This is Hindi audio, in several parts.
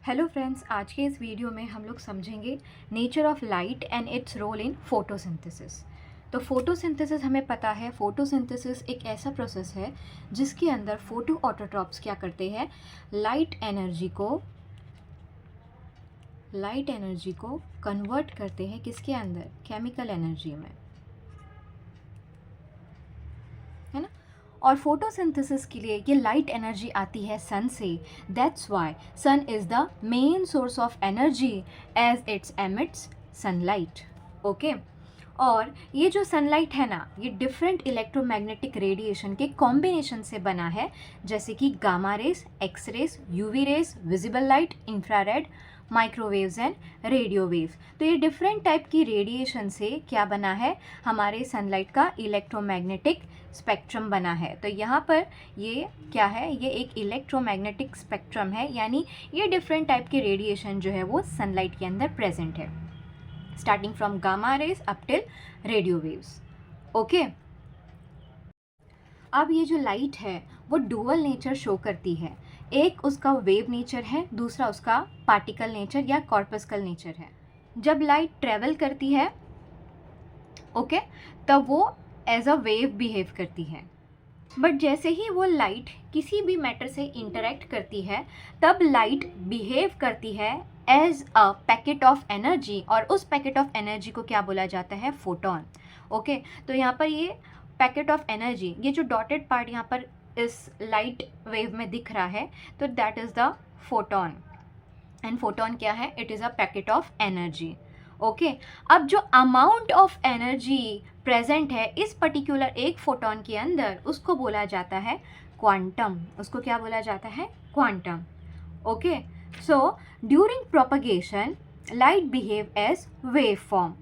हेलो फ्रेंड्स, आज के इस वीडियो में हम लोग समझेंगे nature of light and its role in photosynthesis. तो फोटोसिंथेसिस हमें पता है, फोटोसिंथेसिस एक ऐसा प्रोसेस है जिसके अंदर फोटो ऑटोट्रॉप्स क्या करते हैं, लाइट एनर्जी को कन्वर्ट करते हैं किसके अंदर, केमिकल एनर्जी में, है ना। और फोटोसिंथेसिस के लिए ये लाइट एनर्जी आती है सन से। That's why sun is the main source of energy as its emits sunlight. Okay, और ये जो सनलाइट है ना, ये डिफरेंट इलेक्ट्रोमैग्नेटिक रेडिएशन के कॉम्बिनेशन से बना है, जैसे कि gamma rays, X rays, UV rays, visible light, infrared, microwaves and radio waves. तो ये डिफरेंट टाइप की रेडिएशन से क्या बना है, हमारे सनलाइट का इलेक्ट्रोमैग्नेटिक स्पेक्ट्रम बना है। तो यहाँ पर ये क्या है, ये एक इलेक्ट्रोमैग्नेटिक स्पेक्ट्रम है, यानी ये डिफरेंट टाइप के रेडिएशन जो है वो सनलाइट के अंदर प्रेजेंट है, starting from gamma rays up till radio waves. Okay, अब ये जो लाइट है वो डुअल नेचर शो करती है। एक उसका वेव नेचर है, दूसरा उसका पार्टिकल नेचर या कॉर्पस्कल नेचर है। जब लाइट ट्रेवल करती है, ओके, तब वो एज अ वेव बिहेव करती है। बट जैसे ही वो लाइट किसी भी मैटर से इंटरेक्ट करती है, तब लाइट बिहेव करती है as a packet of energy, और उस पैकेट ऑफ एनर्जी को क्या बोला जाता है, फोटोन। ओके, तो यहाँ पर ये पैकेट ऑफ एनर्जी, ये जो डॉटेड पार्ट यहाँ पर इस लाइट वेव में दिख रहा है, तो that is the photon. And photon क्या है, it is a packet of energy. Okay, अब जो अमाउंट ऑफ एनर्जी प्रेजेंट है इस पर्टिकुलर एक फोटोन के अंदर, उसको बोला जाता है क्वांटम। उसको क्या बोला जाता है, quantum. Okay, so during propagation light behave as wave form.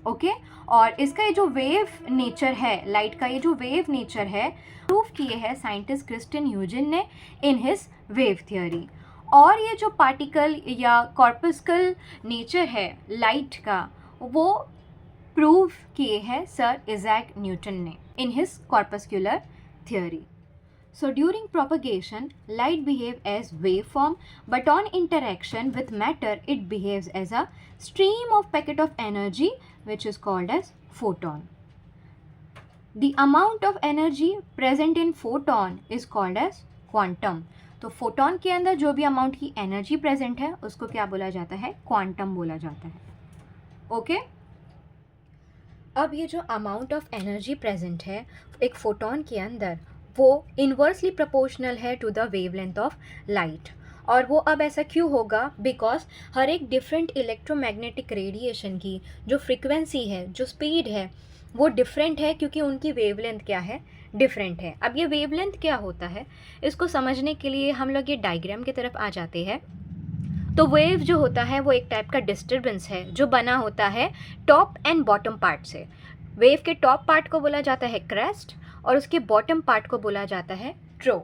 Okay, और इसका ये जो वेव नेचर है, लाइट का ये जो वेव नेचर है, प्रूव किए है साइंटिस्ट क्रिस्टियन ह्यूजेन ने इन हिज वेव थियोरी। और ये जो पार्टिकल या कॉर्पस्कल नेचर है लाइट का, वो प्रूव किए हैं सर इज़ैक न्यूटन ने in his corpuscular theory. So during propagation, light behave as waveform, but on interaction with matter, it behaves as a stream of packet of energy, which is called as photon. The amount of energy present in photon is called as quantum. तो फोटोन के अंदर जो भी अमाउंट की एनर्जी प्रेजेंट है उसको क्या बोला जाता है, क्वांटम बोला जाता है। ओके, अब ये जो अमाउंट ऑफ एनर्जी प्रेजेंट है एक फोटोन के अंदर, वो इन्वर्सली प्रोपोर्शनल है to the wavelength of light. और वो अब ऐसा क्यों होगा, बिकॉज हर एक डिफरेंट इलेक्ट्रोमैग्नेटिक रेडिएशन की जो फ्रीक्वेंसी है, जो स्पीड है, वो डिफरेंट है, क्योंकि उनकी वेवलेंथ क्या है, डिफरेंट है। अब ये वेवलेंथ क्या होता है, इसको समझने के लिए हम लोग ये डायग्राम की तरफ आ जाते हैं। तो वेव जो होता है वो एक टाइप का डिस्टर्बेंस है जो बना होता है टॉप एंड बॉटम पार्ट से। वेव के टॉप पार्ट को बोला जाता है क्रेस्ट, और उसके बॉटम पार्ट को बोला जाता है ट्रो।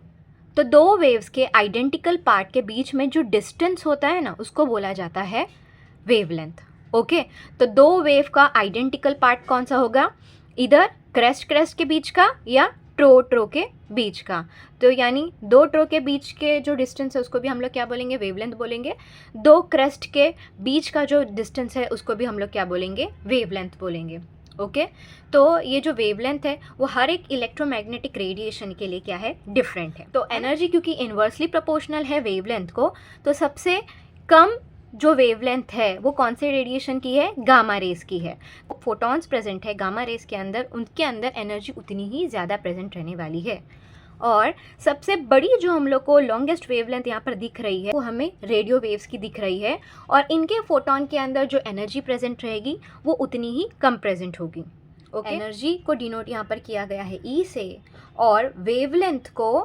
तो दो वेव्स के आइडेंटिकल पार्ट के बीच में जो डिस्टेंस होता है ना, उसको बोला जाता है वेवलेंथ। ओके, तो दो वेव का आइडेंटिकल पार्ट कौन सा होगा, इधर क्रेस्ट के बीच का या ट्रो के बीच का। तो यानी दो ट्रो के बीच के जो डिस्टेंस है उसको भी हम लोग क्या बोलेंगे, वेवलेंथ बोलेंगे। दो क्रेस्ट के बीच का जो डिस्टेंस है उसको भी हम लोग क्या बोलेंगे, वेवलेंथ बोलेंगे। ओके, तो ये जो वेवलेंथ है वो हर एक इलेक्ट्रोमैग्नेटिक रेडिएशन के लिए क्या है, डिफरेंट है। तो एनर्जी क्योंकि इन्वर्सली प्रोपोर्शनल है वेवलेंथ को, तो सबसे कम जो वेवलेंथ है वो कौन से रेडिएशन की है, गामा रेस की है। फोटॉन्स प्रेजेंट है गामा रेस के अंदर, उनके अंदर एनर्जी उतनी ही ज़्यादा प्रेजेंट रहने वाली है। और सबसे बड़ी जो हम लोग को लॉन्गेस्ट वेवलेंथ यहाँ पर दिख रही है वो हमें रेडियो वेव्स की दिख रही है, और इनके फोटोन के अंदर जो एनर्जी प्रेजेंट रहेगी वो उतनी ही कम प्रेजेंट होगी। ओके, एनर्जी को डिनोट यहाँ पर किया गया है ई से, और वेवलेंथ को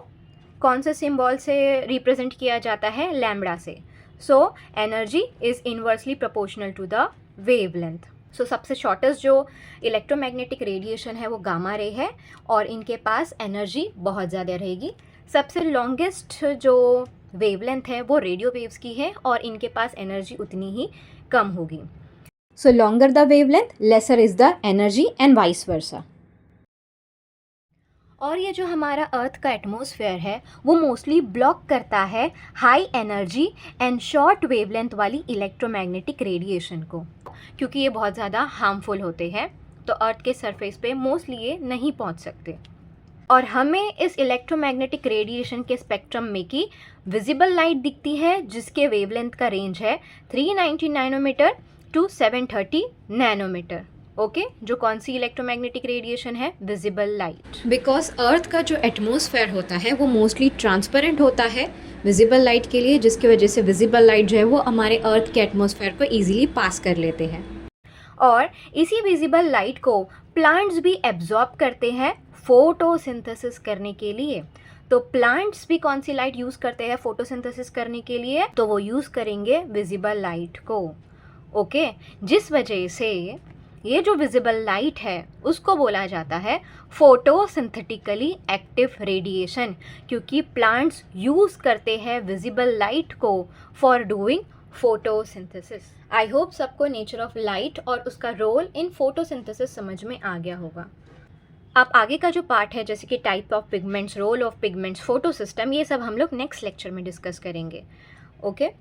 कौन से सिंबल से रिप्रेजेंट किया जाता है, लैम्बडा से। So energy is inversely proportional to the wavelength. So सबसे शॉर्टेस्ट जो इलेक्ट्रोमैग्नेटिक रेडिएशन है वो गामा रे है, और इनके पास एनर्जी बहुत ज़्यादा रहेगी। सबसे लॉन्गेस्ट जो वेवलेंथ है वो रेडियो वेव्स की है, और इनके पास एनर्जी उतनी ही कम होगी। So longer the wavelength lesser is the energy and vice versa. और ये जो हमारा अर्थ का एटमॉस्फेयर है वो मोस्टली ब्लॉक करता है high energy and short wavelength वाली इलेक्ट्रोमैग्नेटिक रेडिएशन को, क्योंकि ये बहुत ज़्यादा हार्मफुल होते हैं, तो अर्थ के सरफेस पे मोस्टली ये नहीं पहुंच सकते। और हमें इस इलेक्ट्रोमैग्नेटिक रेडिएशन के स्पेक्ट्रम में की विजिबल लाइट दिखती है जिसके वेवलेंथ का रेंज है 390 नैनोमीटर टू 730 नैनोमीटर। ओके, जो कौन सी इलेक्ट्रोमैग्नेटिक रेडिएशन है? Visible light. बिकॉज अर्थ का जो एटमॉस्फेयर होता है वो मोस्टली ट्रांसपेरेंट होता है विजिबल लाइट के लिए, जिसकी वजह से विजिबल लाइट जो है वो हमारे अर्थ के एटमॉस्फेयर को ईजिली पास कर लेते हैं। और इसी विजिबल लाइट को प्लांट्स भी एब्जॉर्ब करते हैं फोटोसिंथेसिस करने के लिए। तो प्लांट्स भी कौन सी लाइट यूज़ करते हैं फोटोसिंथेसिस करने के लिए? तो वो यूज़ करेंगे विजिबल लाइट को। ओके, जिस वजह से ये जो विजिबल लाइट है उसको बोला जाता है फोटोसिंथेटिकली एक्टिव रेडिएशन, क्योंकि प्लांट्स यूज़ करते हैं विजिबल लाइट को for doing photosynthesis. I hope सबको नेचर ऑफ लाइट और उसका रोल इन फोटोसिंथेसिस समझ में आ गया होगा। अब आगे का जो पार्ट है, जैसे कि type of pigments, role of pigments, photo system, ये सब हम लोग नेक्स्ट लेक्चर में डिस्कस करेंगे। ओके।